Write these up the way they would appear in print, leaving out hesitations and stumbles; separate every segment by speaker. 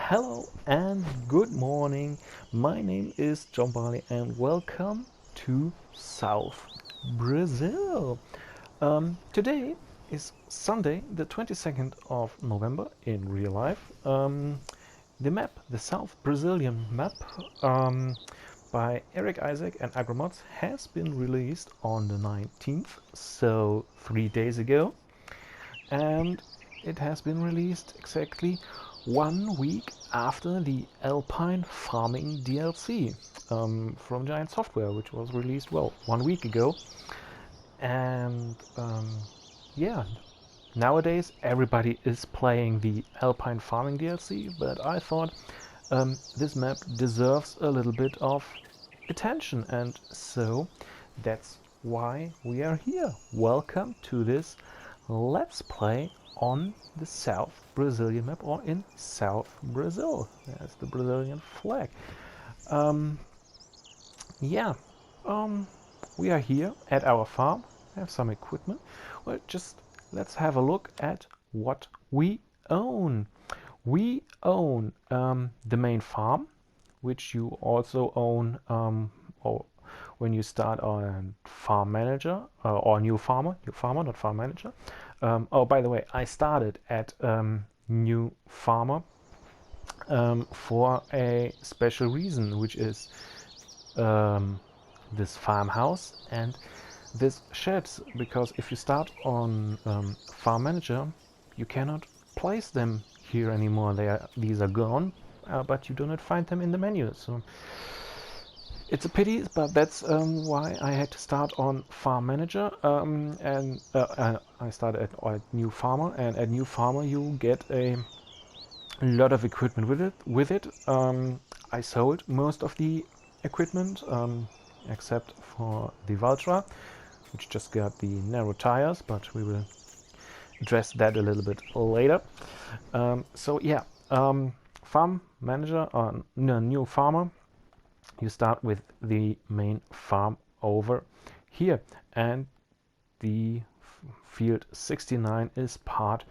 Speaker 1: Hello and good morning. My name is John Barley and welcome to South Brazil. Today is Sunday, the 22nd of November in real life. The map, the South Brazilian map, by Eric Isaac and Agromods has been released on the 19th, so 3 days ago. And it has been released exactly 1 week after the Alpine Farming DLC from Giant Software, which was released, well, 1 week ago. And yeah, nowadays everybody is playing the Alpine Farming DLC, but I thought this map deserves a little bit of attention, and so that's why we are here. Welcome to this Let's Play on the South Brazilian map, or in South Brazil. That's the Brazilian flag. Um, yeah, we are here at our farm. I have some equipment. Well, just let's have a look at what we own. We own the main farm, which you also own or when you start on farm manager or new farmer, not farm manager. Oh, by the way, I started at new farmer for a special reason, which is this farmhouse and this sheds, because if you start on farm manager, you cannot place them here anymore. These are gone, but you do not find them in the menu. So it's a pity, but that's why I had to start on farm manager. And I started at new farmer, and at new farmer you get a lot of equipment with it. I sold most of the equipment, except for the Valtra, which just got the narrow tires, but we will address that a little bit later. So yeah, farm manager on new farmer. You start with the main farm over here, and the field 69 is part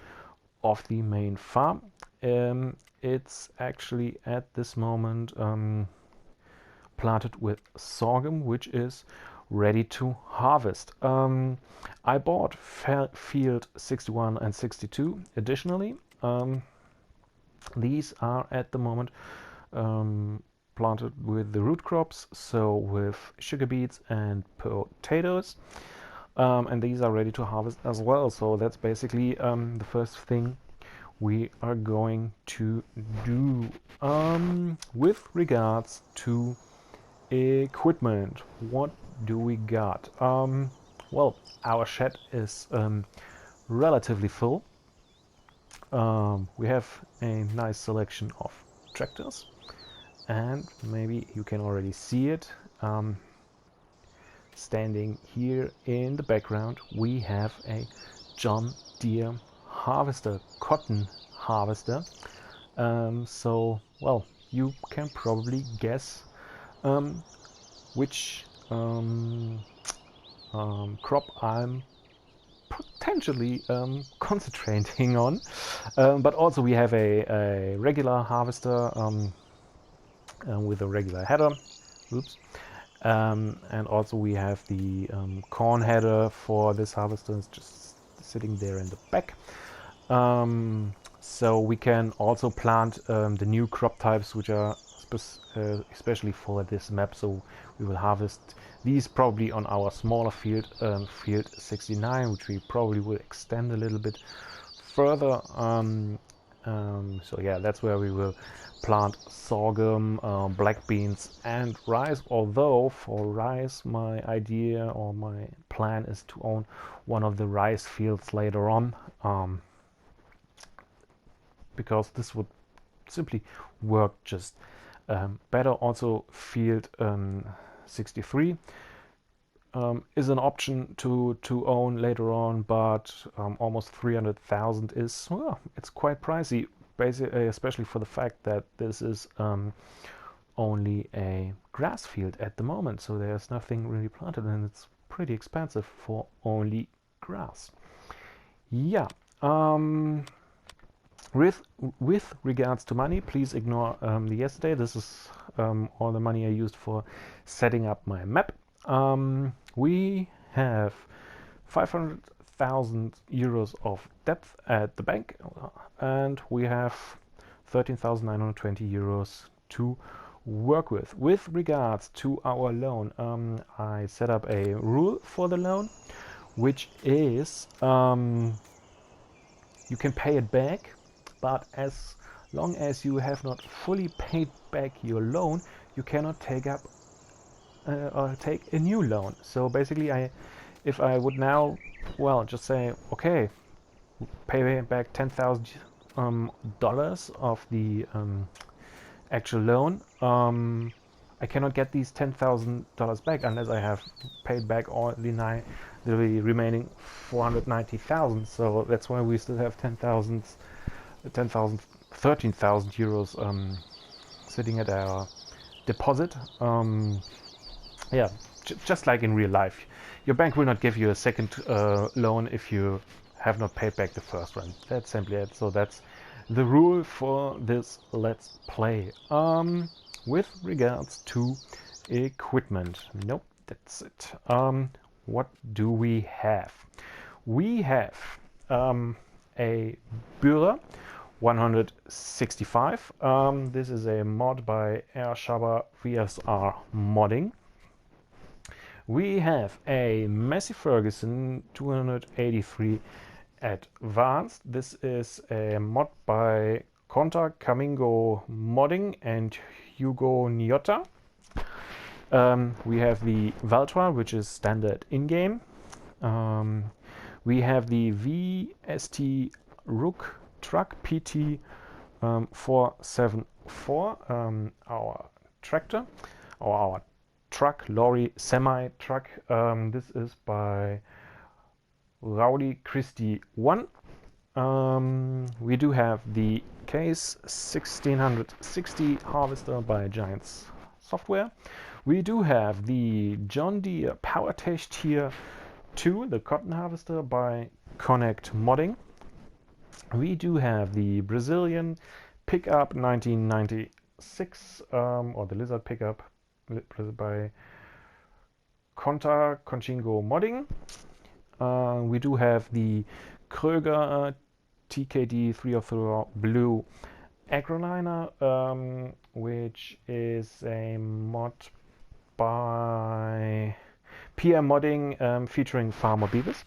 Speaker 1: of the main farm. It's actually at this moment planted with sorghum, which is ready to harvest. I bought field 61 and 62 additionally. These are at the moment planted with the root crops, so with sugar beets and potatoes, and these are ready to harvest as well. So that's basically the first thing we are going to do. With regards to equipment, what do we got? Well, our shed is relatively full. We have a nice selection of tractors, and maybe you can already see it. Standing here in the background, we have a John Deere harvester, cotton harvester. So, well, you can probably guess which crop I'm potentially concentrating on. But also we have a regular harvester with a regular header. Oops. And also we have the corn header for this harvester. It's just sitting there in the back. So we can also plant the new crop types, which are especially for this map. So we will harvest these probably on our smaller field, field 69, which we probably will extend a little bit further. So yeah, that's where we will plant sorghum, black beans and rice. Although for rice, my idea or my plan is to own one of the rice fields later on, because this would simply work just better. Also field 63 is an option to own later on, but almost 300,000 is, well, it's quite pricey, basically, especially for the fact that this is only a grass field at the moment, so there's nothing really planted, and it's pretty expensive for only grass. Yeah. With with regards to money, please ignore the yesterday. This is all the money I used for setting up my map. We have 500,000 euros of debt at the bank, and we have 13,920 euros to work with. With regards to our loan, I set up a rule for the loan, which is you can pay it back, but as long as you have not fully paid back your loan, you cannot take up or take a new loan. So basically, if I would now, well, just say, okay, pay back $10,000 of the actual loan, I cannot get these $10,000 back unless I have paid back all the remaining 490,000. So that's why we still have 13,000 euros sitting at our deposit. Yeah, just like in real life, your bank will not give you a second loan if you have not paid back the first one. That's simply it. So that's the rule for this Let's Play. With regards to equipment, nope, that's it. What do we have? We have a Bührer 165. This is a mod by Airshaber VSR Modding. We have a Massey Ferguson 283 Advanced. This is a mod by Conta Camingo Modding and Hugo Niotta. We have the Valtra, which is standard in-game. We have the VST Rook Truck PT 474, our tractor, or our truck, lorry, semi-truck. This is by Rowdy Christie 1. We do have the Case 1660 harvester by Giants Software. We do have the John Deere PowerTech Tier 2, the cotton harvester by Connect Modding. We do have the Brazilian pickup 1996, or the Lizard pickup by Conta Conchingo Modding. We do have the Kröger TKD 304 Blue Agroliner, which is a mod by PM Modding featuring Farmer Beavers.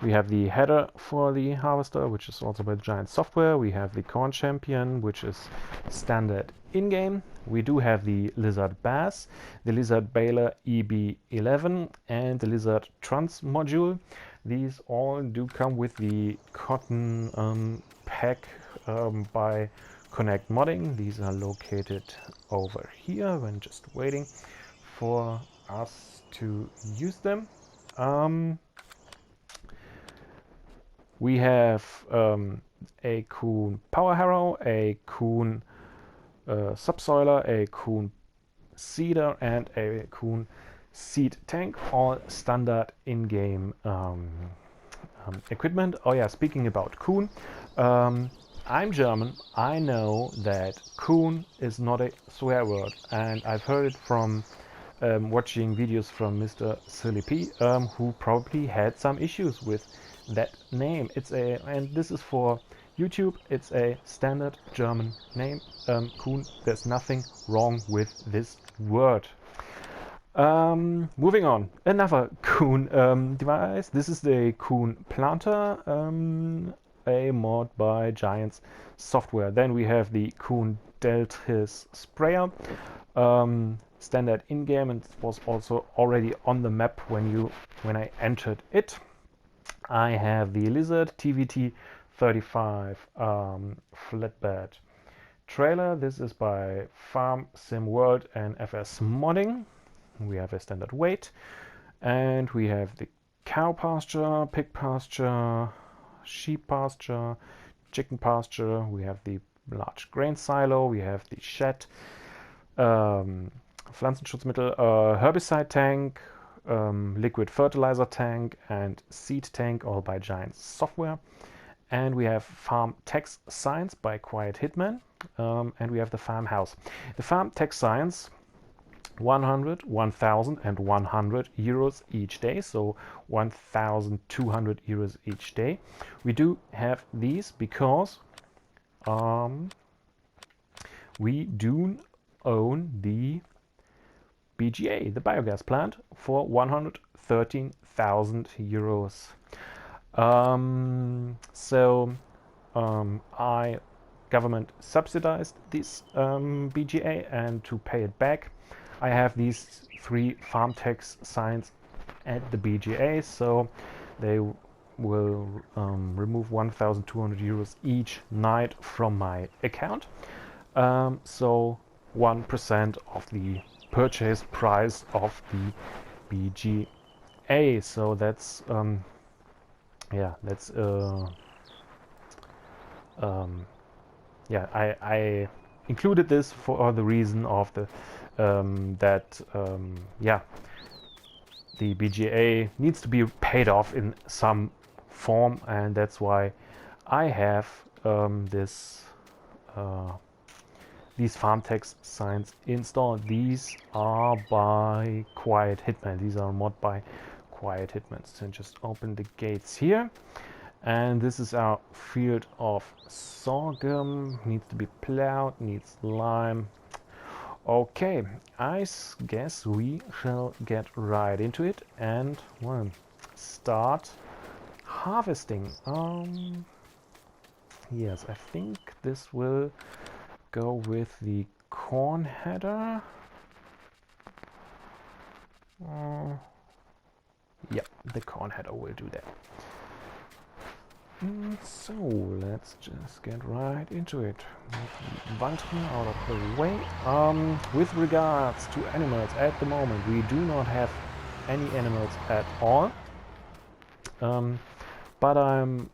Speaker 1: We have the header for the harvester, which is also by Giant Software. We have the Corn Champion, which is standard in-game. We do have the Lizard Bass, the Lizard Baler EB11, and the Lizard Trans module. These all do come with the cotton pack by Connect Modding. These are located over here when just waiting for us to use them. We have a Kuhn Power Harrow, a Kuhn Subsoiler, a Kuhn Seeder, and a Kuhn Seed Tank, all standard in-game equipment. Oh yeah, speaking about Kuhn, I'm German. I know that Kuhn is not a swear word, and I've heard it from watching videos from Mr. Silly P, who probably had some issues with that name. And this is for YouTube. It's a standard German name, Kuhn. There's nothing wrong with this word. Moving on, another Kuhn device. This is the Kuhn Planter, a mod by Giants Software. Then we have the Kuhn Deltris Sprayer, standard in-game, and it was also already on the map when I entered it. I have the Lizard TVT 35 flatbed trailer. This is by Farm Sim World and FS Modding. We have a standard weight, and we have the cow pasture, pig pasture, sheep pasture, chicken pasture. We have the large grain silo. We have the shed, Pflanzenschutzmittel, herbicide tank, liquid fertilizer tank, and seed tank, all by Giant Software. and we have farm tax signs by Quiet Hitman, and we have the farmhouse. The farm tax signs, 100, 1,000 and 100 euros each day, so 1,200 euros each day. We do have these because we do own the BGA, the biogas plant, for 113,000 euros. Government subsidized this BGA, and to pay it back, I have these 3 farm tax signs at the BGA, so they will remove 1,200 euros each night from my account. So 1% of the purchase price of the BGA. So that's I included this for the reason of the the BGA needs to be paid off in some form, and that's why I have these farm tax signs installed. These are by Quiet Hitman. These are mod by Quiet Hitman. So just open the gates here. And this is our field of sorghum. Needs to be plowed, needs lime. Okay, I guess we shall get right into it and start harvesting. Yes, I think this will go with the corn header. Yeah, the corn header will do that. So let's just get right into it. Move the button out of the way. With regards to animals, at the moment we do not have any animals at all. But I'm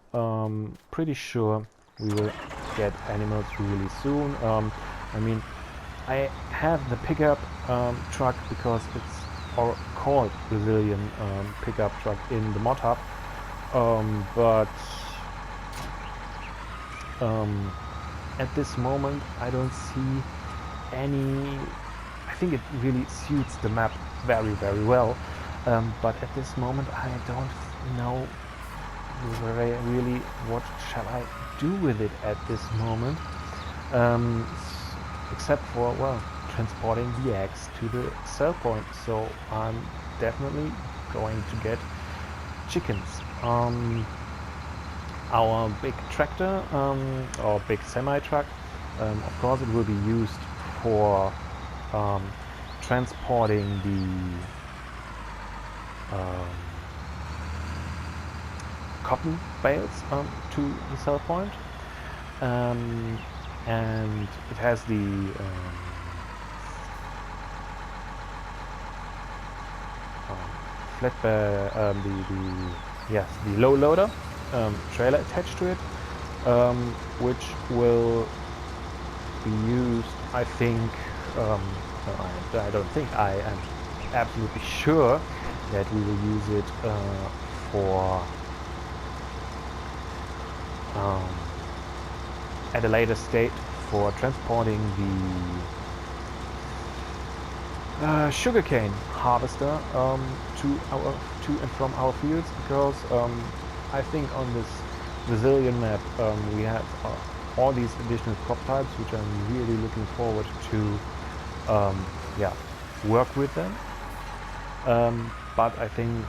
Speaker 1: pretty sure we will get animals really soon. I mean, I have the pickup truck because it's called Brazilian pickup truck in the mod hub. But at this moment I don't see any. I think it really suits the map very, very well, but at this moment I don't know really what shall I do with it at this moment, except for, well, transporting the eggs to the sell point. So I'm definitely going to get chickens. Our big tractor, or big semi-truck, of course it will be used for transporting the cotton bales to the sell point, and it has the flatbed, the low loader trailer attached to it, which will be used, I think, I don't think, I am absolutely sure that we will use it for at a later state for transporting the sugarcane harvester to and from our fields, because I think on this Brazilian map we have all these additional crop types, which I'm really looking forward to work with them. But I think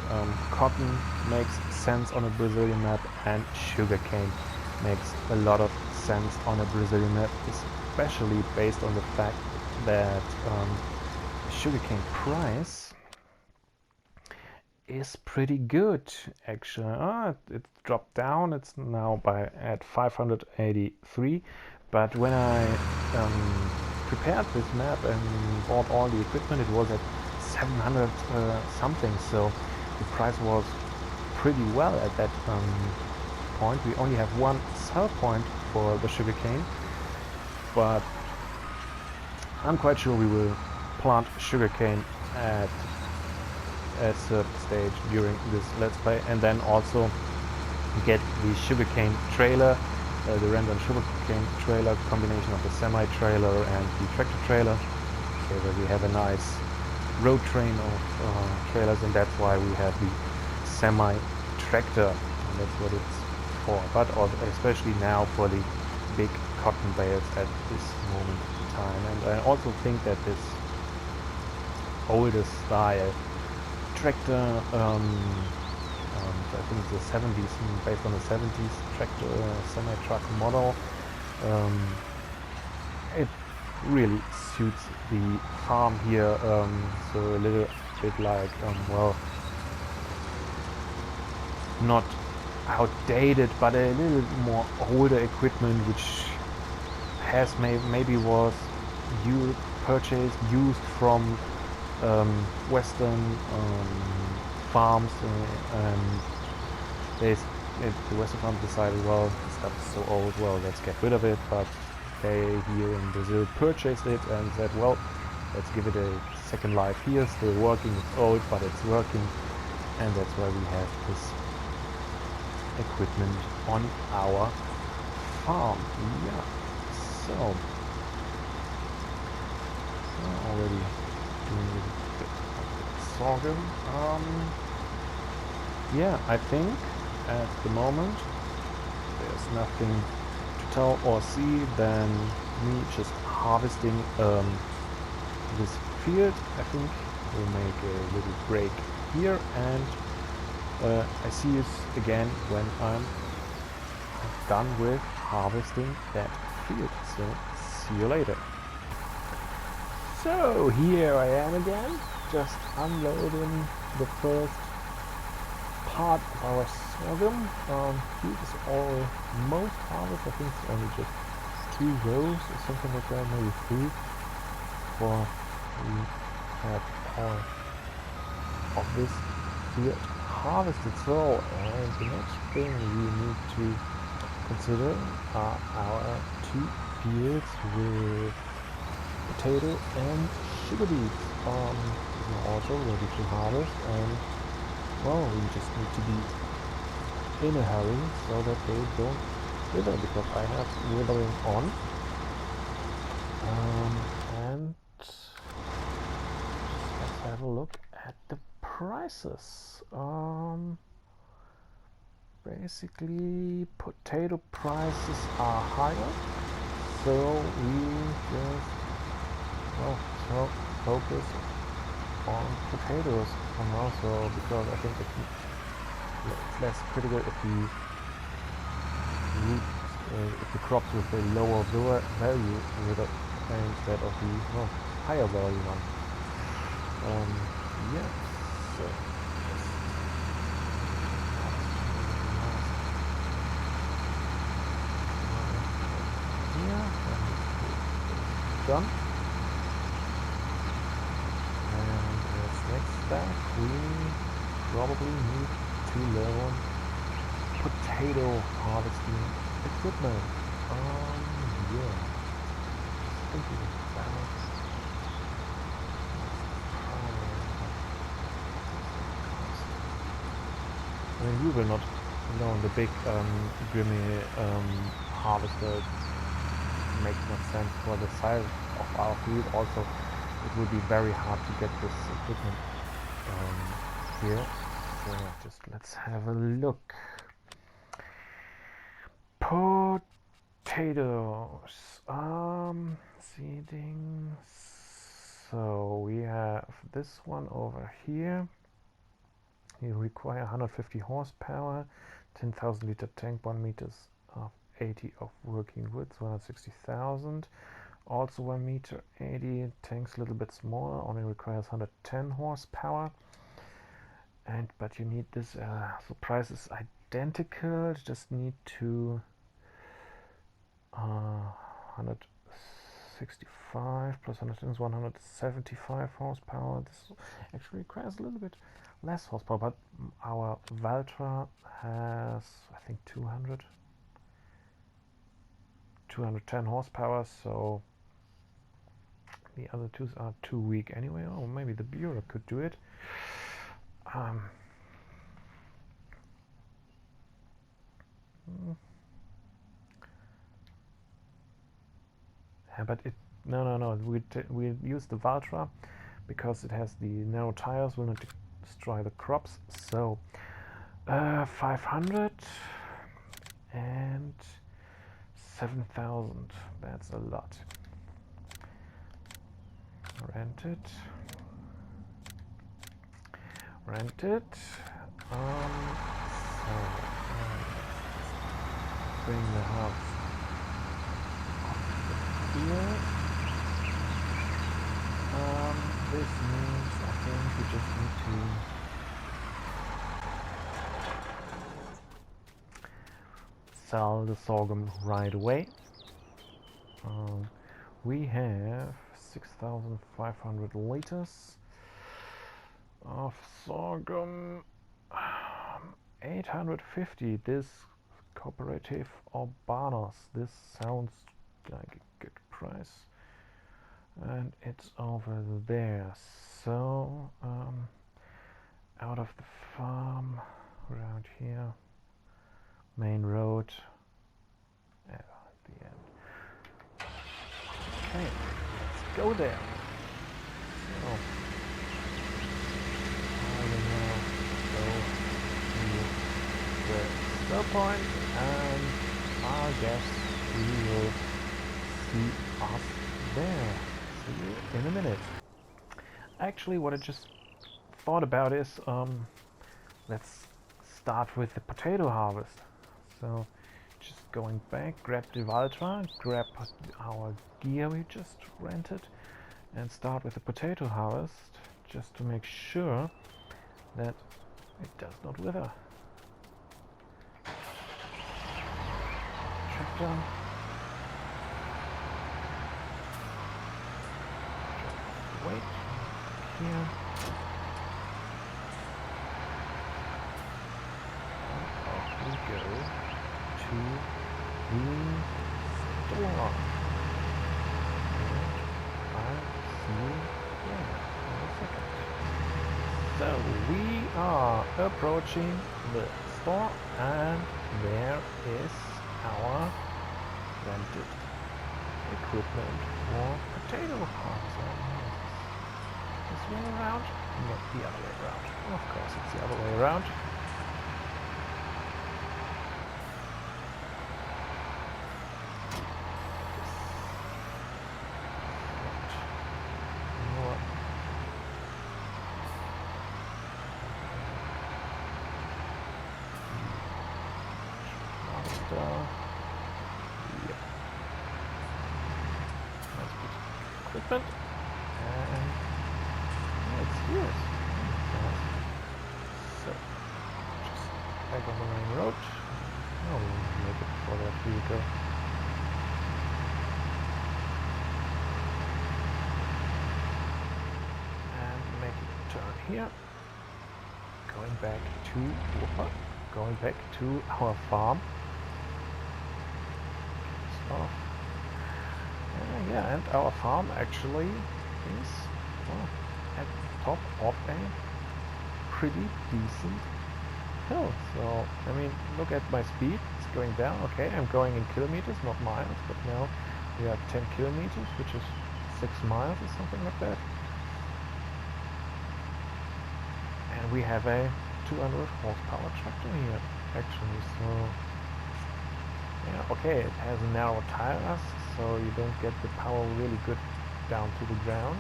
Speaker 1: cotton makes sense on a Brazilian map, and sugarcane makes a lot of sense on a Brazilian map, especially based on the fact that sugarcane price is pretty good, actually. It dropped down. It's now at 583. But when I prepared this map and bought all the equipment, it was at 700 something. So the price was pretty well at that point. We only have one sell point for the sugarcane, but I'm quite sure we will plant sugarcane at a certain stage during this let's play, and then also get the sugarcane trailer, the random sugarcane trailer combination of the semi-trailer and the tractor trailer, so that we have a nice road train of trailers, and that's why we have the semi-tractor, and that's what it's for. But also especially now for the big cotton bales at this moment in time. And I also think that this older style tractor, I think it's the 70s, based on the 70s tractor semi-truck model, it really suits the farm here, so a little bit like, well, not outdated, but a little more older equipment, which has maybe was purchased, used from Western farms, and the Western farms decided, well, this stuff is so old, well, let's get rid of it. But they here in Brazil purchased it and said, well, let's give it a second life here. Still working, it's old, but it's working, and that's why we have this equipment on our farm. Yeah, so already doing a bit of sorghum. Yeah, I think at the moment there's nothing to tell or see than me just harvesting this field. I think we'll make a little break here, and I see you again when I'm done with harvesting that field. So see you later. So here I am again, just unloading the first part of our sorghum. Field is almost harvested. I think it's only just 2 rows or something like that, maybe 3. For we have all of this field harvested. So, and the next thing we need to consider are our 2 fields with potato and sugar beets. They're also ready to harvest, and well, we just need to be in a hurry so that they don't wither, because I have withering on. And let's have a look at the prices. Basically, potato prices are higher, so we just, well, focus on potatoes for now. So because I think it's less critical if the crops with a lower value instead of the higher value one. Yeah. So here, done. And as next step, we probably need to learn potato harvesting equipment. Yeah. Thinking about I mean, we will not learn the big Grimmy harvester. Makes no sense for the size of our field. Also, it would be very hard to get this equipment here. So just let's have a look. Potatoes, seeding. So we have this one over here. You require 150 horsepower, 10,000 liter tank, 1 meters of 80 of working width, 160,000. Also 1 meter 80, tank's a little bit smaller, only requires 110 horsepower. But you need this, the price is identical, just need to 165 plus 110 is 175 horsepower. This actually requires a little bit less horsepower, but our Valtra has, I think, 210 horsepower, so the other 2 are too weak anyway. Or maybe the Bureau could do it. Yeah, but it no. We use the Valtra because it has the narrow tires, will not destroy the crops. So 500 and 7,000. That's a lot. Rent it. Rent it. So bring the house here. This means I think we just need to sell the sorghum right away. We have 6,500 liters of sorghum. 850. This cooperative Urbanos. This sounds like a good price. And it's over there. So out of the farm around here, main road at the end. Okay, let's go there. So I will now go to the start point, and I guess we will see us there. See you in a minute. Actually, what I just thought about is let's start with the potato harvest. So just going back, grab the Valtra, grab our gear we just rented, and start with the potato harvest just to make sure that it does not wither. Tractor. Just wait here. We go to the store. I'll see you there in a second. So we are approaching the store, and there is our rented equipment for potato harvest. This way around? Not the other way around. Of course it's the other way around. Equipment, and it's yours. So just back on the main road. Oh, we'll make it before that vehicle. And make it turn here. Going back to our farm. Off. Yeah, and our farm actually is at the top of a pretty decent hill. So, I mean, look at my speed, it's going down. Okay, I'm going in kilometers, not miles, but now we are 10 kilometers, which is 6 miles or something like that. And we have a 200 horsepower tractor here, actually, so... Yeah, okay, it has narrow tires, so you don't get the power really good down to the ground.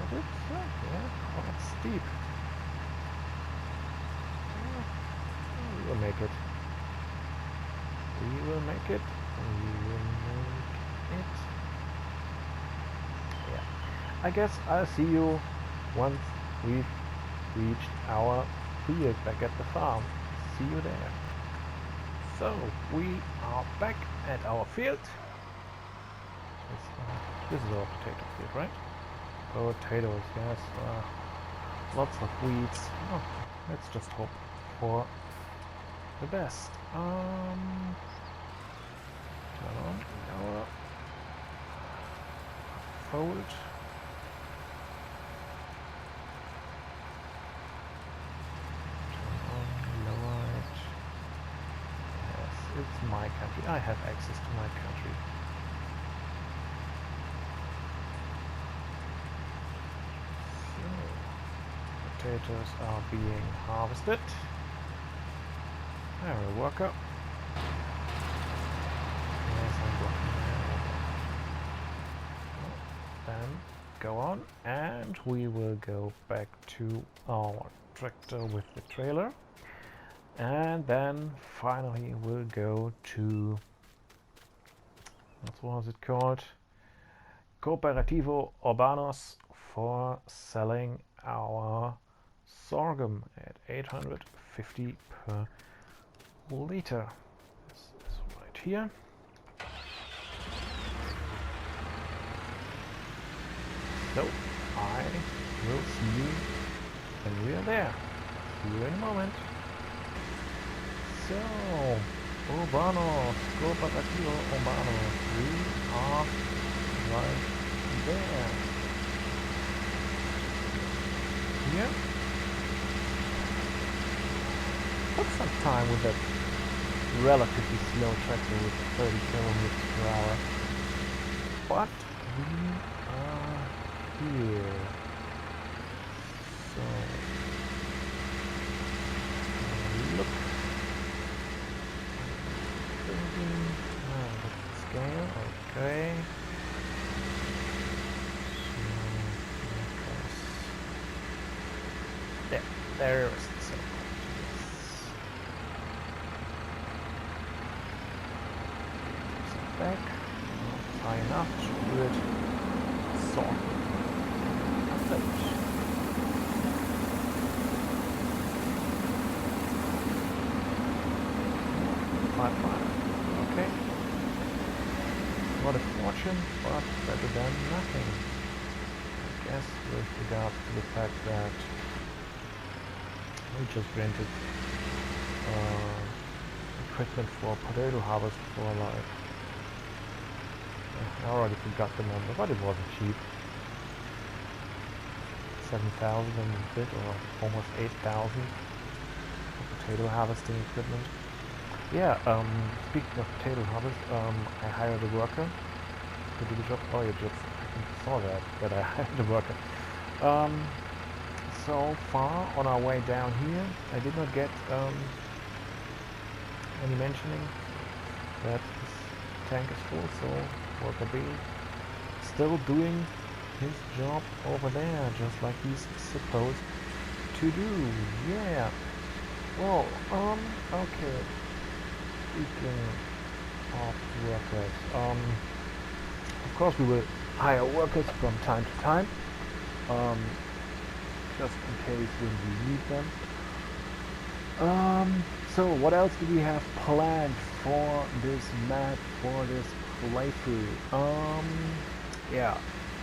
Speaker 1: But it's, yeah, quite steep. Yeah, we will make it. We will make it. We will make it. Yeah. I guess I'll see you once we've reached our field back at the farm. See you there. So, we are back at our field. This is our potato field, right? Potatoes, yes. Lots of weeds. Oh, let's just hope for the best. Turn on our fold. Turn on, lower it. my country. I have access to my country. So, potatoes are being harvested. There, a worker. Yes, I'm blocking there. Then go on, and we will go back to our tractor with the trailer. And then finally we'll go to, what was it called? Cooperativo Urbanos for selling our sorghum at 850 per liter. This is right here. So I will see you when we are there. See you in a moment. So, Urbanos, Cooperativo Urbanos, we are right there. Here. Took some time with that relatively slow tractor with 30 kilometers per hour. But we are here. So, look. Scale, okay. So, there is the same. Back, high enough to do it. Sort. Okay. Not a fortune, but better than nothing. I guess with regards to the fact that we just rented equipment for potato harvest for like, I already forgot the number, but it wasn't cheap. 7,000 and a bit, or almost 8,000 for potato harvesting equipment. Yeah, speaking of potato harvest, I hired a worker to do the job. Oh, you just, I think you saw that I hired a worker. So far on our way down here, I did not get any mentioning that this tank is full, so worker B still doing his job over there, just like he's supposed to do. Yeah. Well, okay. Speaking of workers, of course we will hire workers from time to time, just in case when we need them. So what else do we have planned for this map, for this playthrough? Yeah,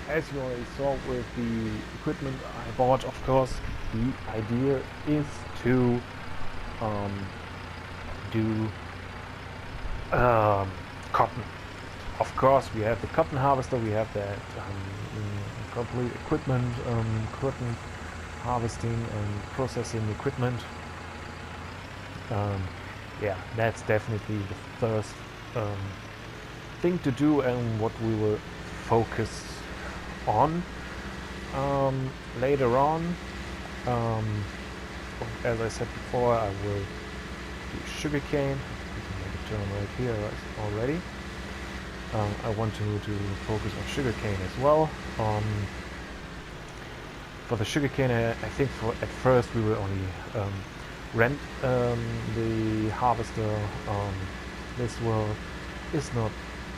Speaker 1: as you already saw with the equipment I bought, of course, the idea is to do cotton. Of course, we have the cotton harvester, we have that complete equipment, cotton harvesting and processing equipment. Yeah, that's definitely the first thing to do and what we will focus on. Later on, as I said before, I will do sugarcane. You can make a turn right here already. I want to focus on sugarcane as well. For the sugarcane, I think at first we will only rent the harvester. This is not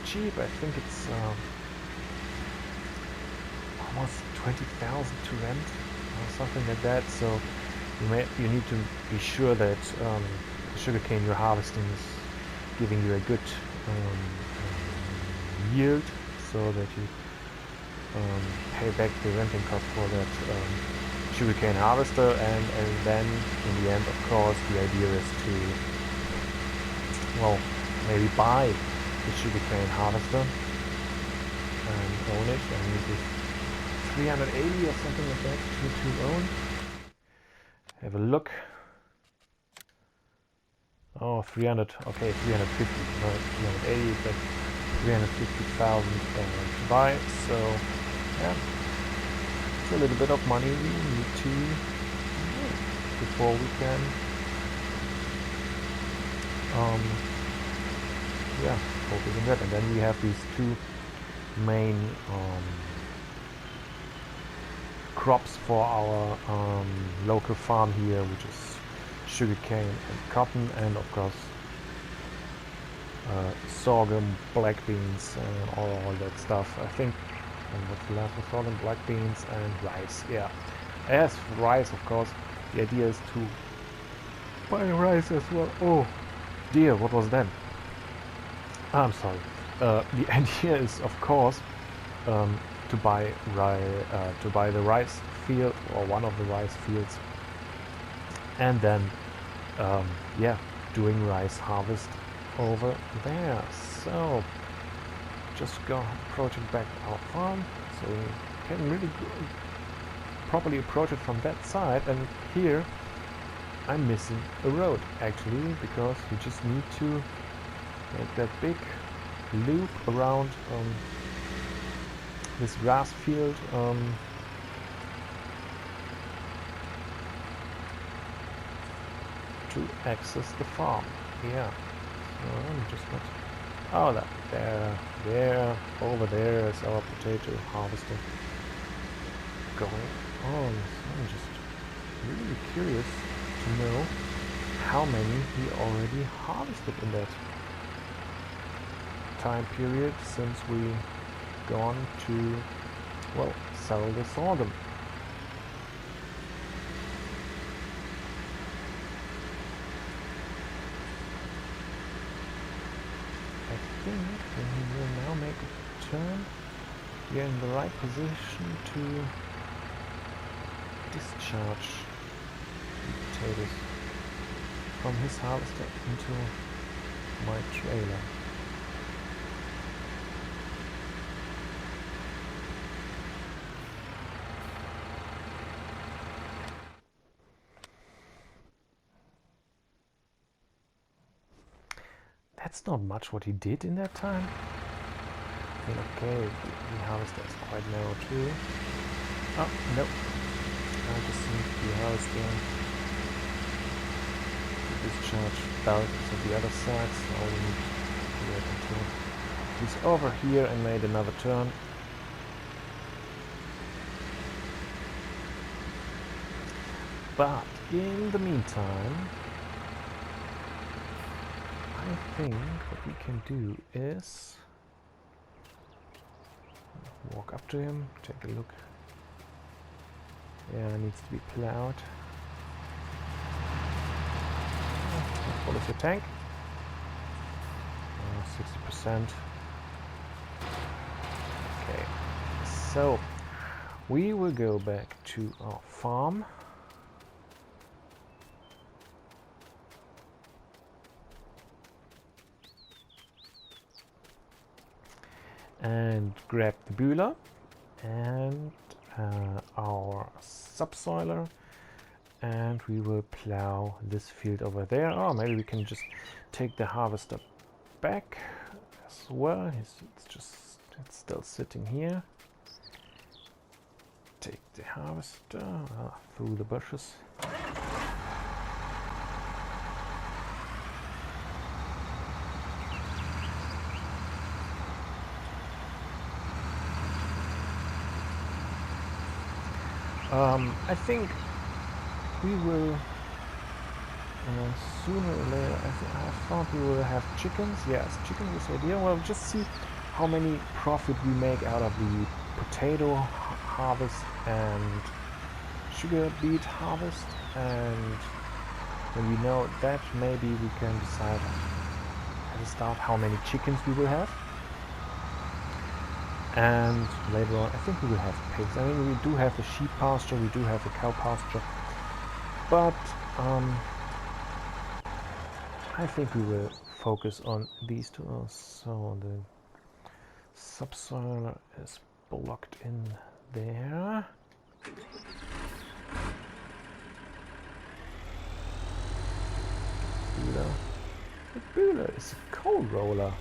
Speaker 1: cheap. I think it's almost 20,000 to rent or something like that. So you need to be sure that the sugarcane you're harvesting is giving you a good yield, so that you pay back the renting cost for that sugarcane harvester, and then in the end, of course, the idea is to, well, maybe buy the sugarcane harvester and own it, and use it 380 or something like that to own. Have a look. Oh, 300, okay, 350, no, 380, but 350,000 to buy, so yeah, it's a little bit of money we need to make before we can, yeah, focus on that. And then we have these two main crops for our local farm here, which is sugarcane and cotton, and of course sorghum, black beans, and all that stuff. I think, and what's the last one? Sorghum, black beans, and rice. Yeah, as rice, of course. The idea is to buy rice as well. Oh dear, what was that? I'm sorry. The idea is, of course, to buy the rice field, or one of the rice fields, and then yeah, doing rice harvest over there. So just go approaching back our farm, so we can really properly approach it from that side. And here I'm missing a road actually, because you just need to make that big loop around this grass field, to access the farm. Yeah, so I'm just not. Oh, there, over there is our potato harvester going on. So I'm just really curious to know how many he already harvested in that time period since we gone to, well, sell the sorghum. I think when he will now make a turn, we are in the right position to discharge the potatoes from his harvester into my trailer. That's not much what he did in that time. Okay, the harvester is quite narrow too. Oh, no. I just need the harvester to discharge belt to the other side, so we need to wait until he's over here and made another turn. But in the meantime, I think what we can do is walk up to him, take a look. Yeah, it needs to be plowed. What is your tank? 60%. Okay, so we will go back to our farm. And grab the bueler and our subsoiler, and we will plow this field over there. Oh, maybe we can just take the harvester back as well. It's still sitting here. Take the harvester through the bushes. I think we will sooner or later. I thought we will have chickens. Yes, chicken was the idea. Well, just see how many profit we make out of the potato harvest and sugar beet harvest, and when we know that, maybe we can decide at the start how many chickens we will have. And later on, I think we will have pigs. I mean, we do have the sheep pasture, we do have the cow pasture, but I think we will focus on these two. So the subsoiler is blocked in there. The Bühler is a coal roller.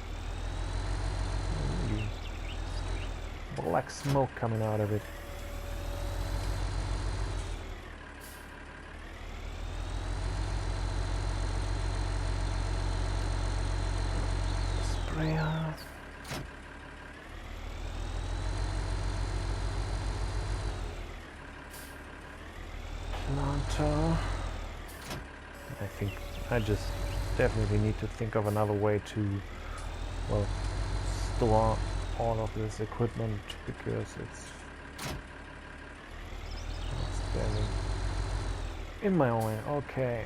Speaker 1: Really black smoke coming out of it. Sprayer. Planter. I think I just definitely need to think of another way to, well, store all of this equipment because it's standing in my way. Okay.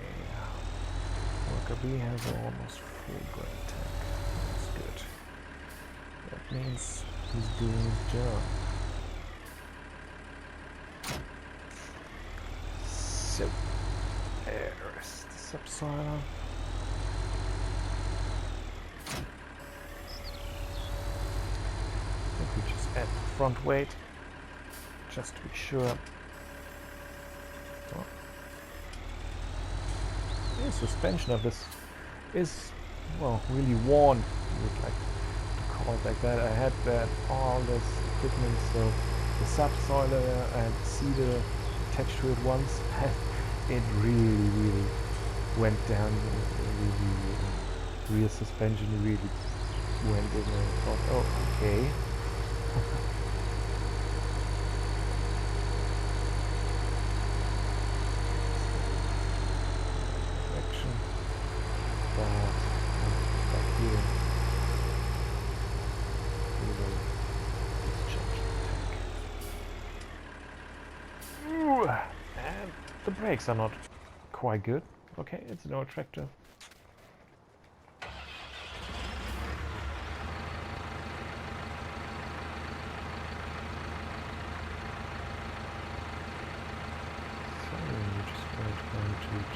Speaker 1: Worker B has almost full grain tank. That's good. That means he's doing his job. So, there's the subsoiler. I think we just add front weight, just to be sure. Oh. The suspension of this is, well, really worn. I would like to call it like that. I had all this equipment, so the subsoiler and seeder attached to it once, and it really went down. The rear suspension really went in, and I thought, oh, okay. Direction, but back here we will discharge the tank. Ooh, and the brakes are not quite good. Okay, it's an old tractor.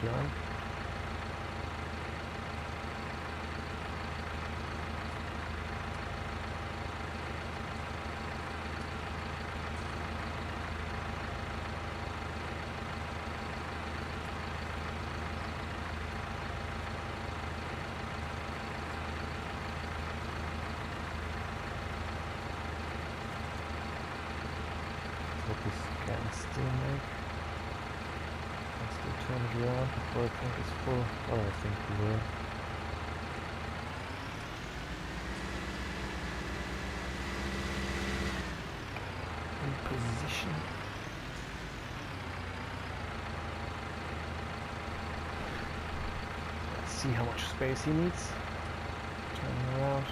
Speaker 1: Turn. What this can still make. Still turn it around before the tank is full. Oh, I think we will. In position. Let's see how much space he needs. Turning around.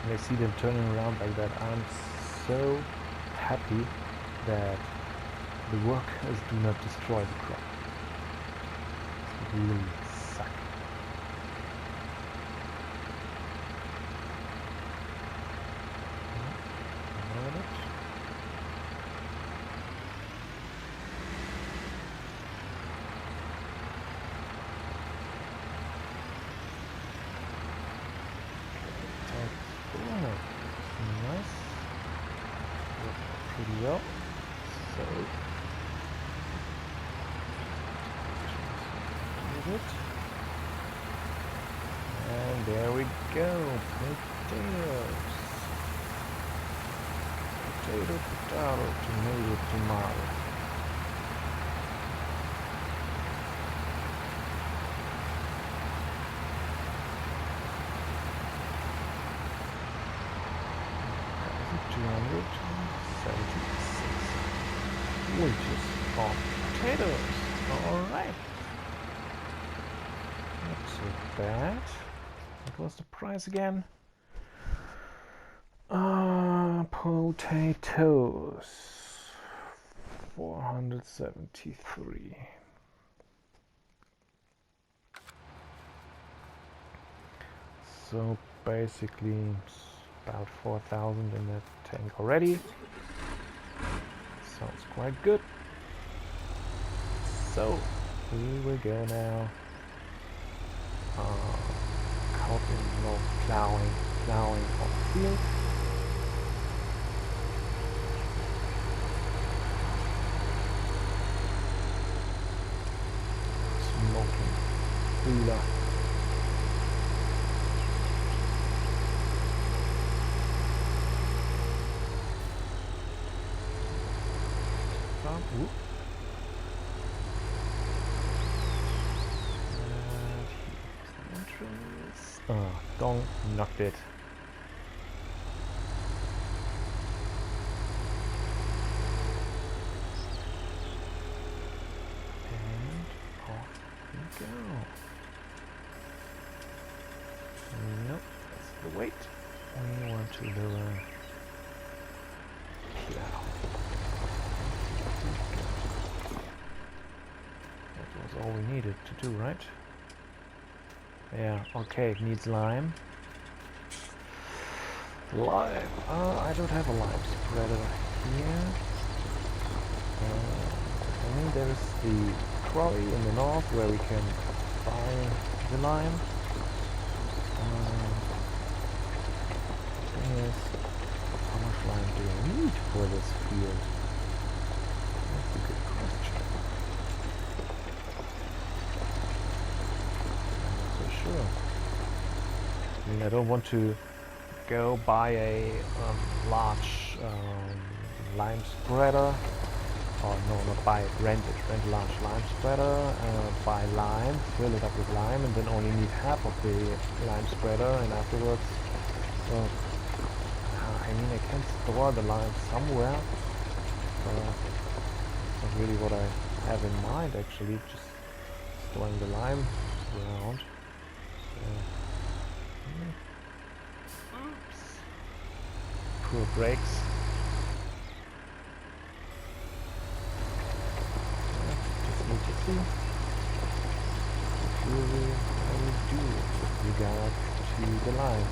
Speaker 1: And I see them turning around like that. I'm so happy that the workers do not destroy the crop. It would really suck. Nice. Worked pretty well. So it. And there we go. Potatoes. Potato, potato, tomato, tomato. Inches of potatoes. Alright. Not so bad. What was the price again? potatoes. 473. So basically about 4,000 in that tank already. Sounds quite good. So we will go now. Plowing of the field. Smoking cooler. Whoop. And here's the entrance. Oh, Dong knocked it. And off we go. Nope, that's the weight. We want to lower plow. That was all we needed to do, right? Yeah, okay, it needs lime. Lime. I don't have a lime spreader here. And there is the quarry in the north where we can buy the lime. Thing is, how much lime do I need for this field? That's a good question. I'm not so sure. I mean, I don't want to go buy a large lime spreader, or no, not buy it, rent a large lime spreader, buy lime, fill it up with lime, and then only need half of the lime spreader, and afterwards, well, I mean, I can store the lime somewhere. That's not really what I have in mind, actually, just storing the lime around. Oops. Poor brakes. Just need to see what really I will do with regard to the lime.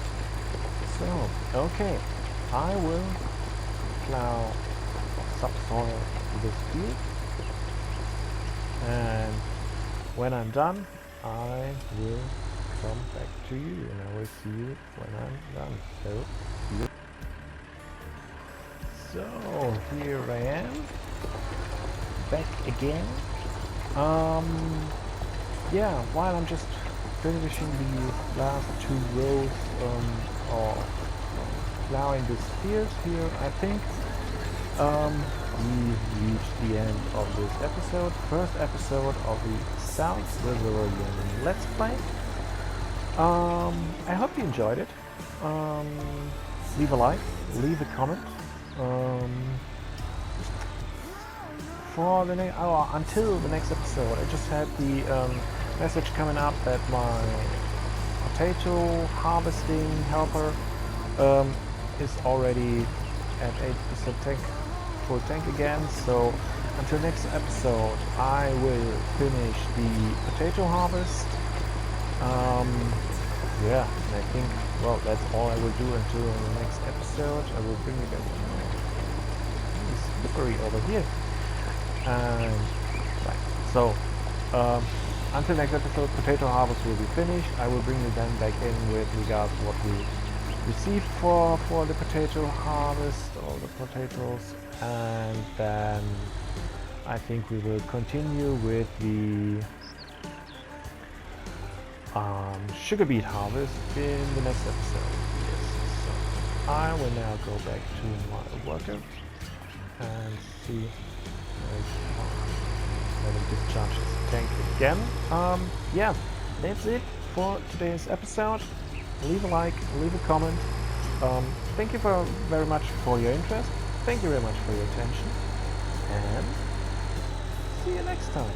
Speaker 1: So, okay, I will plow subsoil this field, and when I'm done, I will come back to you, and I will see you when I'm done. So here I am, back again. Yeah, while I'm just finishing the last 2 rows or plowing this field here, I think we reached the end of this episode, first episode of the South Brazilian Let's Play. I hope you enjoyed it. Leave a like, leave a comment. For the until the next episode, I just had the message coming up that my potato harvesting helper is already at 8% full tank again. So until next episode, I will finish the potato harvest. Yeah, and I think, well, that's all I will do until the next episode. I will bring you back. It's slippery over here. And right, so until next episode, potato harvest will be finished. I will bring you then back in with regards to what we received for the potato harvest, all the potatoes, and then I think we will continue with the sugar beet harvest in the next episode. Yes, so I will now go back to my workout and see. Let him discharge his tank again. Yeah, that's it for today's episode. Leave a like, leave a comment. Thank you very much for your interest. Thank you very much for your attention. And see you next time.